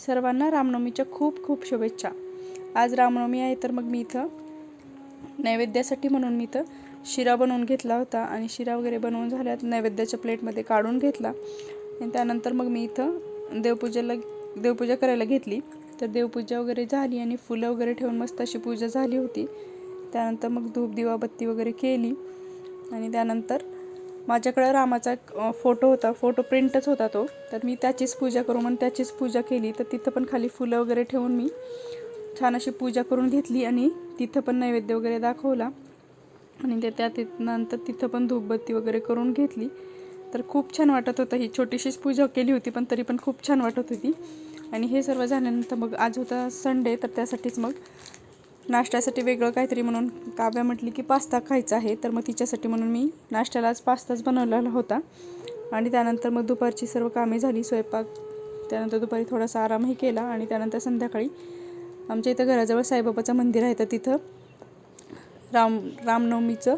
सर्वांना रामनवमीच्या खूप खूप शुभेच्छा। आज रामनवमी आहे तर मग मी इथं नैवेद्यासाठी म्हणून मी इथं शिरा बनवून घेतला होता आणि शिरा वगैरे बनवून झाल्यात नैवेद्याच्या प्लेटमध्ये काढून घेतला आणि त्यानंतर मग मी इथं देवपूजा करायला घेतली। तर देवपूजा वगैरे झाली आणि फुलं वगैरे ठेवून मस्त अशी पूजा झाली होती। त्यानंतर मग धूप दिवाबत्ती वगैरे केली आणि त्यानंतर माझ्याकडे रामाचा एक फोटो होता, फोटो प्रिंटच होता तो, तर मी त्याचीच पूजा करू म्हणून त्याचीच पूजा केली। तर तिथं पण खाली फुलं वगैरे ठेवून मी छान अशी पूजा करून घेतली आणि तिथं पण नैवेद्य वगैरे दाखवला आणि त्यानंतर तिथं पण धूपबत्ती वगैरे करून घेतली। तर खूप छान वाटत होतं। ही छोटीशीच पूजा केली होती पण तरी पण खूप छान वाटत होती। आणि हे सर्व झाल्यानंतर मग आज होता संडे, तर त्यासाठीच मग नाश्त्यासाठी वेगळं काहीतरी म्हणून काव्या म्हटली की पास्ता खायचा आहे, तर मग तिच्यासाठी म्हणून मी नाश्त्याला आज पास्ताच बनवलेला होता। आणि त्यानंतर मग दुपारची सर्व कामे झाली, स्वयंपाक, त्यानंतर दुपारी थोडासा आरामही केला आणि त्यानंतर संध्याकाळी आमच्या इथं घराजवळ साईबाबाचं मंदिर आहे, तर तिथं रामनवमीचं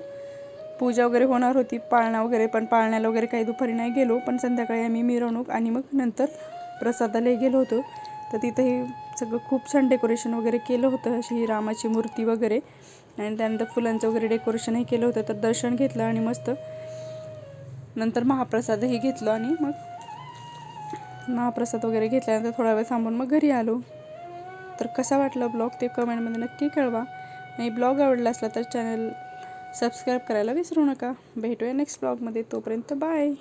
पूजा वगैरे होणार होती, पाळणा वगैरे, पण पाळण्याला वगैरे काही दुपारी नाही गेलो, पण संध्याकाळी आम्ही मिरवणूक आणि मग नंतर प्रसादालाही गेलो होतो। तर तिथंही सगळं खूप छान डेकोरेशन वगैरे केलं होतं, अशी रामाची मूर्ती वगैरे, आणि त्यानंतर फुलांचं वगैरे डेकोरेशनही केलं होतं। तर दर्शन घेतलं आणि मस्त नंतर महाप्रसादही घेतलं आणि मग महाप्रसाद वगैरे घेतल्यानंतर थोडा वेळ थांबून मग घरी आलो। तर कसा वाटला ब्लॉग ते कमेंटमध्ये नक्की कळवा आणि ब्लॉग आवडला असला तर चॅनल सबस्क्राईब करायला विसरू नका। भेटूया नेक्स्ट ब्लॉगमध्ये, तोपर्यंत बाय।